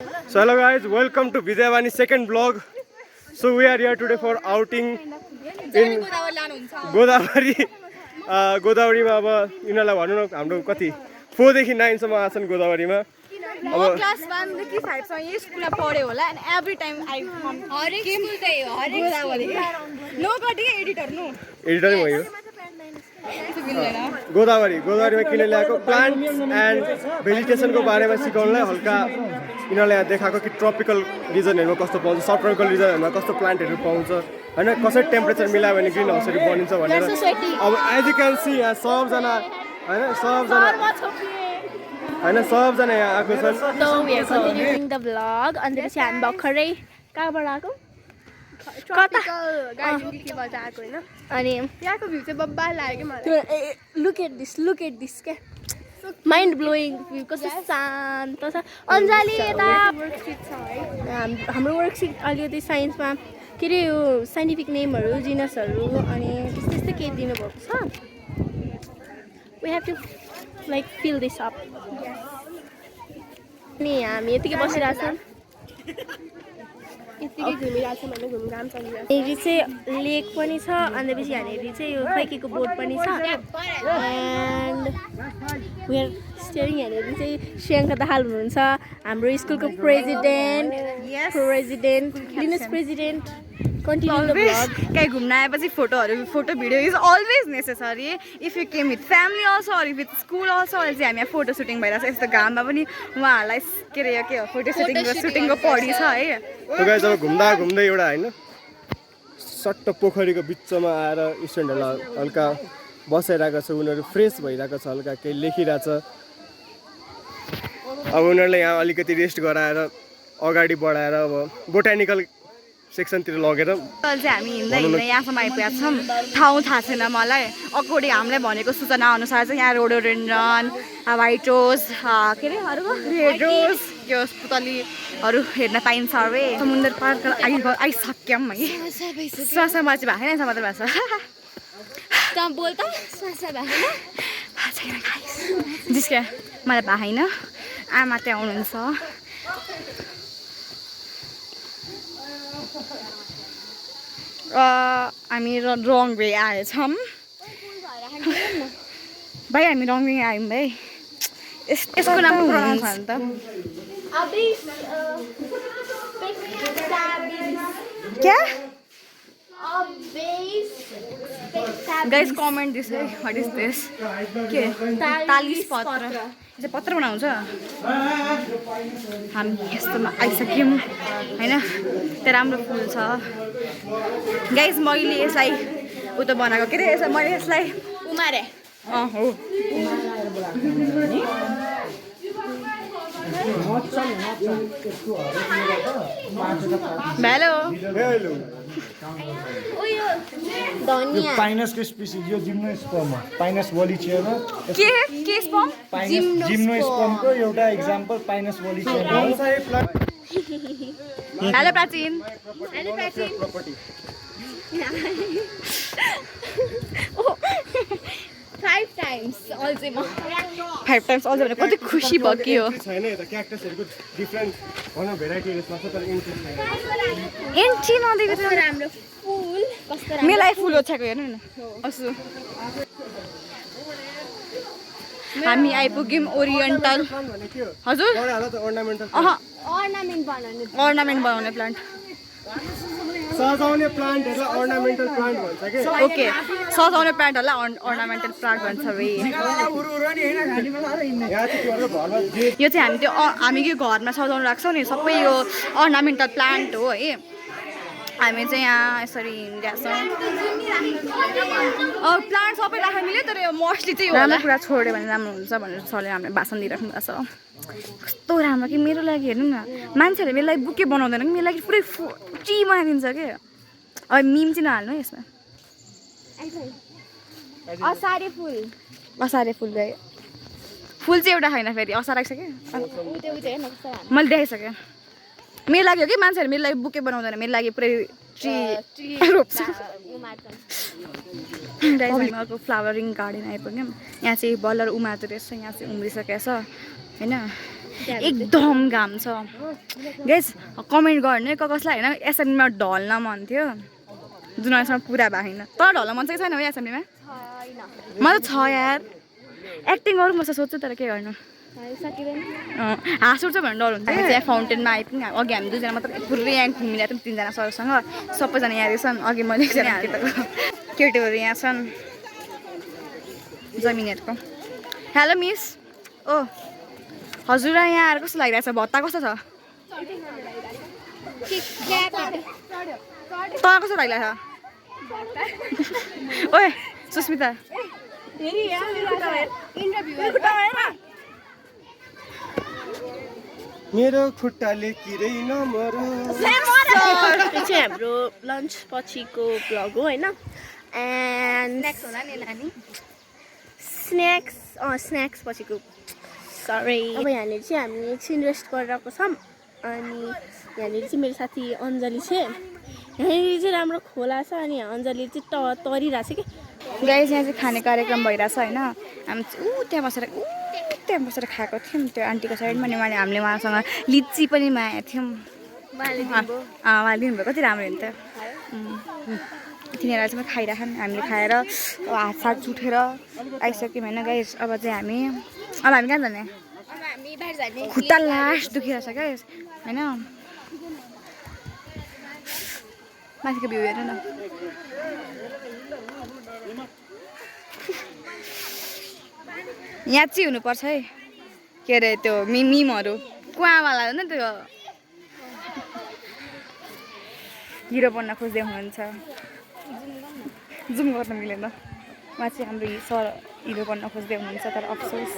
So hello guys, welcome to Vidyavani second vlog. So we are here today for outing in Godavari. गोदावरीमा अब यिनीहरूलाई भनौँ न हाम्रो कति 4 देखि 9 सम्म आछन् गोदावरीमा अब क्लास 1 देखि 5 सम्म यही स्कुलमा पढ्यो होला एन्ड एभ्री टाइम आई हरेक स्कुल त्यही हो हरेक Godavari no cutting editor no editor नै भयो गोदावरीमा किन ल्याएको प्लान्ट्स एन्ड भेजिटेसनको बारेमा सिकाउनलाई हल्का यिनीहरूले यहाँ देखाएको कि ट्रपिकल रिजनहरूमा कस्तो पाउँछ सब ट्रपिकल रिजनहरूमा कस्तो प्लान्टहरू पाउँछ हैन कसरी टेम्परेचर मिलायो भने ग्रिन हाउसहरू बनिन्छ भनेर अब एज यु क्यान सी यहाँ सबजना यहाँ आएको छन् So we are continuing the vlog अनि त्यसपछि हामी भर्खरै कहाँबाट आएको कता गार्डन केबाट आएको हैन अनि यहाँको भ्यू चाहिँ बब्बा लाग्यो मलाई लुक एट दिस क्या माइन्ड ब्लोइङ भ्यू कस्तो शान्त छ अन्जाली यता हाम्रो वर्कसिट अलिकति साइन्समा के अरे यो साइन्टिफिक नेमहरू जिनसहरू अनि त्यस्तै केही दिनुभएको छ we have to like fill this up अनि हामी यतिकै बसिरहेछौँ यतिकै घुमिरहेछौँ भने घुमघाम चलिरहेछ यहाँनिर चाहिँ लेक पनि छ अनि त्यसपछि यहाँनिर चाहिँ यो खैकीको बोट पनि छ एन्ड वी आर स्टेयरिङ यहाँनिर चाहिँ श्रियङ्का दाहाल हुनुहुन्छ हाम्रो स्कुलको president Linus president continue the vlog कहीँ घुम्न आएपछि photo video is always necessary if you came with family also or with school also अहिले चाहिँ हामी यहाँ फोटो सुटिङ भइरहेको छ यस्तो घाममा पनि उहाँहरूलाई के अरे के हो फोटो सुटिङको पढी छ है तो गाइस अब घुम्दै एउटा हैन सट्ट पोखरीको बिचमा आएर स्टुडेन्टहरूलाई हल्का बसाइरहेको छ उनीहरू फ्रेस भइरहेको छ हल्का केही लेखिरहेछ अब उनीहरूलाई यहाँ अलिकति रेस्ट गराएर अगाडि बढाएर अब बोटानिकल सेक्सनतिर लगेर चाहिँ हामी हिँड्दै यहाँसम्म आइपुगेका छौँ ठाउँ थाहा छैन मलाई अकर्डिङ हामीलाई भनेको सूचना अनुसार चाहिँ यहाँ रोडोडेन्ड्रन व्हाइट रोज के अरे अरू रेड रोज यो पुतलीहरू हेर्न पाइन्छ अरे समुद्र पार्क आइसक्यौँ है स्वासमा चाहिँ भएको छैन मात्र भएको छ बोल त जिस्क्या मलाई भएको छैन आमा त्यहाँ आउनुहुन्छ हामी रङ वे आएछौँ भाइ हामी रङ वे आयौँ भाइ यसको नाम प्रनाउन्स छ नि त क्या गाइस कमेन्ट दिस है व्हाट इज दिस के तालिस पत्र चाहिँ पत्र बनाउँछ हामी यस्तोमा आइसक्यौँ होइन त्यो राम्रो फुल छ गाइस मैले यसलाई उता बनाएको के अरे मैले यसलाई उमारे हो हेलो धनिया पाइनसको स्पिसिस यो जिम्नोस्पर्म पाइनस वोलिचिएना के स्पर्म जिम्नोस्पर्मको एउटा इक्जाम्पल पाइनस वोलिचिएना हेलो प्राचीन प्रपर्टी 5 times अल्छेमा 5 times अझ भने कति खुसी भयो के हो छैन यता क्याक्टसहरुको डिफरेन्ट भनौँ भेराइटी यसमा छ तर इन्ट्रेस्ट छैन एन्टी नदेको कस्तो राम्रो फुल कस्तो मेलाई फुल ओछ्याएको हेर्नु न असु हामी आइपुग्यौँ ओरिएन्टल हजुर होला त ornamental अर्नामेन्ट बनाउने प्लान्ट सजाउने प्लान्टहरुलाई ornamental plant भन्छ के ओके सजाउने प्लान्टहरूलाई अर्नामेन्टल प्लान्ट भन्छ रे यहाँ चाहिँ के गर्छ घरमा जे यो चाहिँ हामी यो घरमा सजाउन राख्छौँ नि सबै यो अर्नामेन्टल प्लान्ट हो है हामी चाहिँ यहाँ यसरी हिँडिरहेछौँ प्लान्ट सबै राख्न मिल्यो तर यो मोस्टली चाहिँ राम्रो कुरा छोड्यो भने राम्रो हुन्छ भनेर सरले हामीलाई भाषण दिइराख्नु भएको छ कस्तो राम्रो कि मेरो लागि हेर्नु न मान्छेहरूले मेरो लागि बुके बनाउँदैन कि मेरो लागि पुरै टी बनाइदिन्छ क्या अब मिम चाहिँ नहाल्नु है यसमा असारे फुल गयो फुल चाहिँ एउटा छैन फेरि असार राखिसक्यो मैले देखाइसकेँ मेरो लागि हो कि मान्छेहरू मेरो लागि बुके बनाउँदैन मेरो लागि पुरै ट्री रोप्छ अर्को फ्लावरिङ गार्डन आइपुग्यौँ यहाँ चाहिँ बल्लर उमार्दो रहेछ यहाँ चाहिँ उम्रिसकेको छ होइन एकदम घाम छ गाइस कमेन्ट गर्ने कसलाई होइन एसेम्ब्लीमा ढल्न मन थियो जुन अहिलेसम्म पुरा भएको छैन तर ढल्न मन चाहिँ छैन हो एसेम्ब्लीमा म त छ यार एक्टिङ गरौँ म सोध्छु तर के गर्नु हाँस उठ्छ भने डर हुन्छ त्यहाँ फाउन्टेनमा आइपुग्ने अघि हामी दुईजना मात्र पुरै यहाँ घुमिरहेको थियौँ 3जना सरसँग सबैजना यहाँ रहेछन् अघि मैले एकजना केटीहरू यहाँ छन् जमिनहरूको हेलो मिस ओ हजुरलाई यहाँ आएर कस्तो लागिरहेको छ भत्ता कस्तो छ तँ कस्तो लागिरहेको छ ओए सुस्मिता मेरो खुट्टाले किरै नमरो त्यो चाहिँ हाम्रो लन्च पछिको भ्लग हो होइन एन्ड स्न्याक्स पछिको सरी अब यहाँनिर चाहिँ हामी एकछिन रेस्ट गरिरहेको छौँ अनि यहाँनिर चाहिँ मेरो साथी अञ्जली छ यहाँनिर चाहिँ राम्रो खोला छ अनि अञ्जली चाहिँ तरिरहेको छ कि गाइस यहाँ चाहिँ खाने कार्यक्रम भइरहेछ होइन हामी चाहिँ त्यहाँ बसेर खाएको थियौँ त्यो आन्टीको साइडमा अनि हामीले उहाँसँग लिची पनि मागेको थियौँ उहाँले दिनुभयो कति राम्रो हुन्थ्यो तिनीहरूलाई चाहिँ खाइराखन् हामीले खाएर हात सात चुटेर आइसक्यौँ होइन गाइस अब हामी कहाँ जाने खुट्टा लास्ट दुखिरहेछ गाइस होइन माथिको भ्यू हेर्नु न यहाँ चाहिँ हुनुपर्छ है के अरे त्यो मिमहरू कुवावाला हो नि त्यो हिरो बन्न खोज्दै हुनुहुन्छ जुम गर्न मिलेन उहाँ चाहिँ हाम्रो सर हिरो बन्न खोज्दै हुनुहुन्छ तर अफसोस